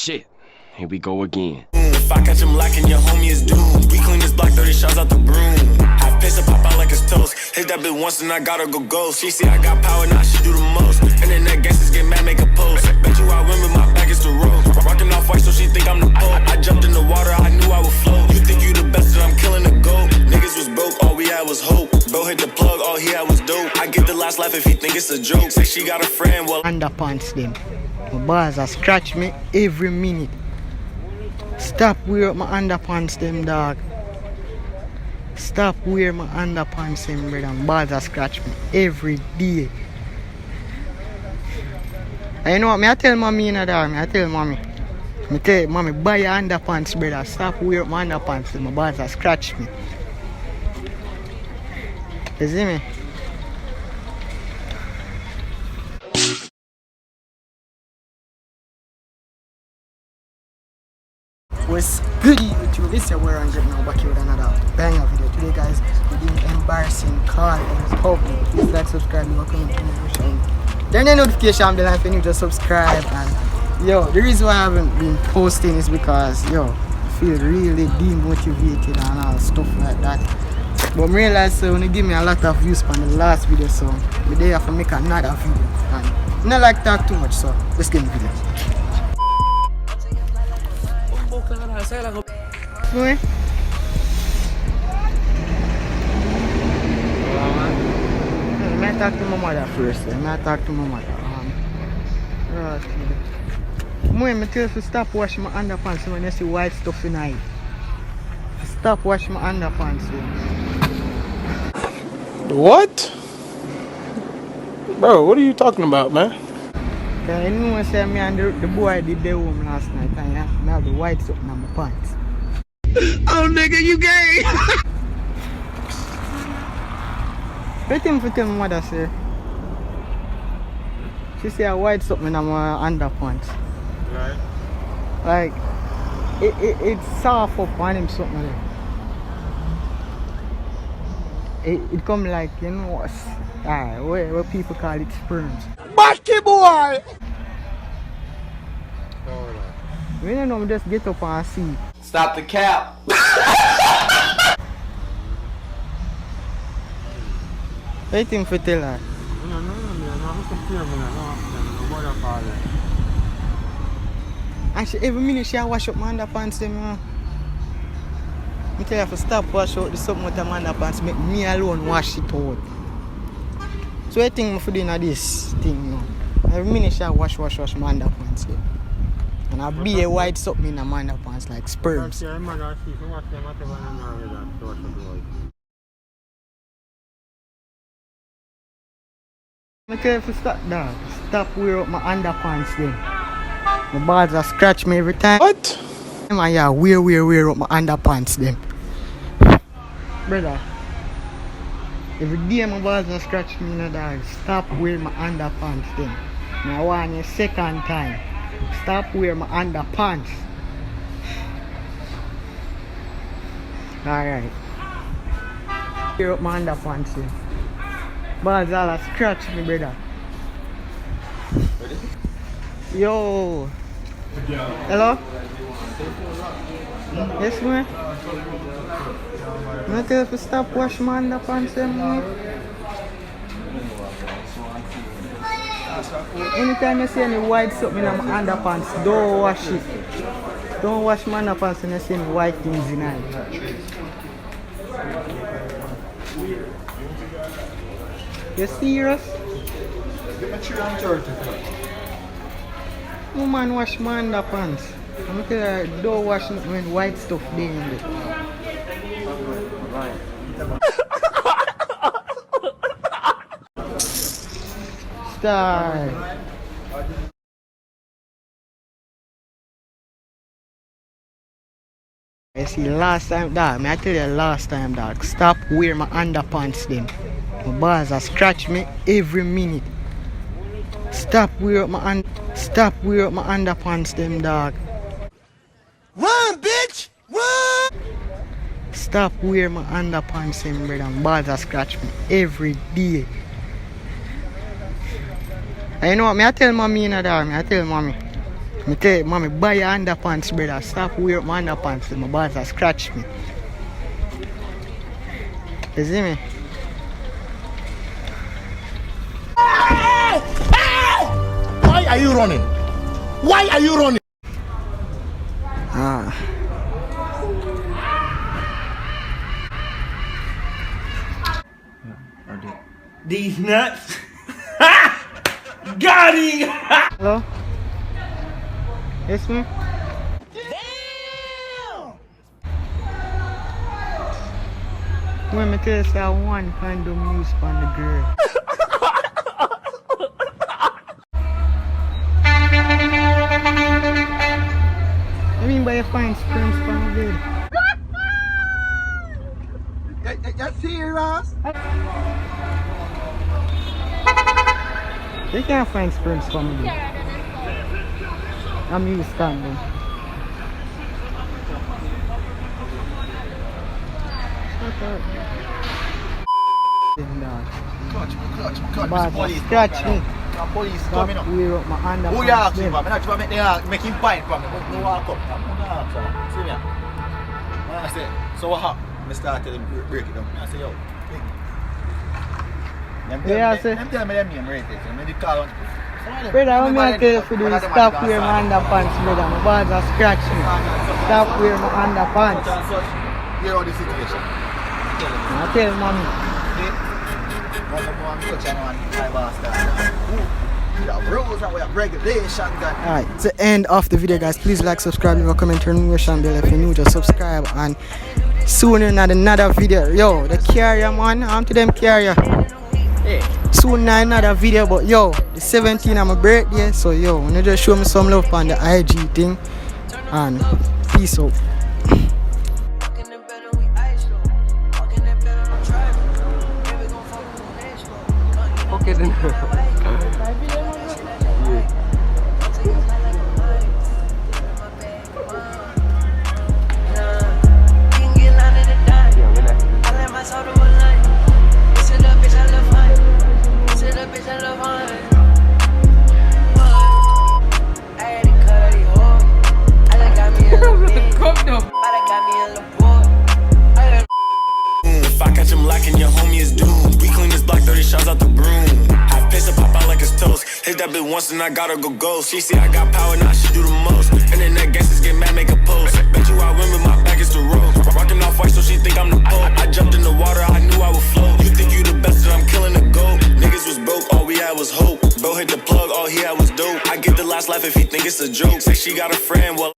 Shit, here we go again. If I catch him lacking, your homie is doomed. We clean this block, 30 shots out the broom. Half piss and pop out like it's toast. Hit that bitch once and I gotta go ghost. She see I got power, now she do the most. Internet gangsters get mad, make a post. Bet you I win with my back is the road. Rockin' off white, so she think I'm the boat. I jumped in the water, I knew I would float. You think you the best, and I'm killing the goat. Niggas was broke, all we had was hope. Bro hit the plug, all he had was dope. I get the last laugh if he think it's a joke. Say she got a friend, well underpants them. My bars are scratch me every minute. Stop wear my underpants them, dog. Stop wear my underpants them, brother. Bars are scratch me every day. And you know what me I tell mommy, you know, dog? I tell mommy. I tell mommy, buy your underpants, brother. Stop wear my underpants them. My bars are scratch me. You see me? What's good with you? This is where I'm getting now back here with another banger video. Today guys, we're doing embarrassing call in public. Please like, subscribe, and comment, turn the notification bell and you just subscribe. And yo, the reason why I haven't been posting is because yo, I feel really demotivated and all stuff like that. But I realize so when you give me a lot of views on the last video, so I'm there to make another video. And not like that too much, so let's get in the video. Where? I talk to my mother first. I talk to my mother. I tell you to stop washing my underpants when you see white stuff in it. Stop washing my underpants. What? Bro, what are you talking about, man? You know what say me and the boy did the home last night and I have the white stuff in my pants. Oh, nigga, you gay! What thing for tell my mother say? She say I white something in my underpants. Right. Like it's soft up on him something like that. It come like, you know what's where people call it sperms. Batty boy! We don't know, just get up and see. Stop the cap. What you think for tell her? And she, every minute she wash up my underpants them, I tell her to stop wash out the something with my underpants, make me alone wash it out. So I think for doing this thing, you know. Every minute she wash my underpants them. And I be a white something in my underpants like sperms. I tell you to stop that. Stop wear up my underpants then. My balls are scratch me every time. What? Man, yeah, wear up my underpants then. Brother, every day my balls are scratch me, you know, dog. Stop wearing my underpants then. I want you second time. Stop wearing my underpants. Alright. Wear up my underpants then. Balls all scratch me, brother. Yo. Hello? Yes, man? I tell you to stop washing my underpants, man. Anytime you see any white something in my underpants, don't wash it. Don't wash my underpants when you see any white things in it. You serious? Woman wash my underpants. I'm tell you, don't wash it when white stuff there in it. Stop. I see last time, dog. I tell you last time, dog. Stop wearing my underpants then. My balls are scratch me every minute. Stop wear up my underpants them, dog. Run, bitch! Run! Stop wear my underpants them, brother. My balls are scratch me every day. And you know what? I tell mommy, you know, dog. I tell mommy. Me tell you, mommy, buy your underpants, brother. Stop wearing my underpants. My boss has scratched me. You see me? Why are you running? Why are you running? Ah. These nuts. Got him. Hello? Yes, me? When me tell you, say I one condom use on the girl. I mean by your fine sperms from the bed. You're serious? You can't find sperms from the bed. I'm used condom. Clutch. But scratch me. Police Stop coming up. wear up my underpants. Who you ask them. him? I'm not trying to make him pine from me. No walk up. I'm going to ask him. See me? I say, so what happened? I start telling him break it down. I say, yo, think. Them tell me them name right there. I'm the call. Brother, what me I tell you for do is stop wearing my underpants, brother. My balls are scratch me. Stop wearing my underpants. Hear all the situation. I tell mommy. Alright, it's the end of the video, guys. Please like, subscribe, leave a comment, turn on your channel bell if you're new, just subscribe. And soon in another video. Yo, the carrier, man. I'm to them carrier. Soon another video, but yo, the 17th of my birthday. So yo, when you just show me some love on the IG thing. And peace out. Okay then. If I catch him lacking, your homie is doomed. We clean this block, 30 shots out the broom. Half piss and pop out like it's toast. Hit that bitch once and I gotta go ghost. She see I got power, now she do the most. Internet gangsters get mad, make a post. Bet you I win with my back is the road. Rockin' off white, so she think I'm the boat. I jumped in the water, I knew I would float. You think you the best, and I'm killing the goat. Niggas was broke, all we had was hope. Bro hit the plug, all he had was dope. I get the last laugh if he think it's a joke. Say she got a friend, well.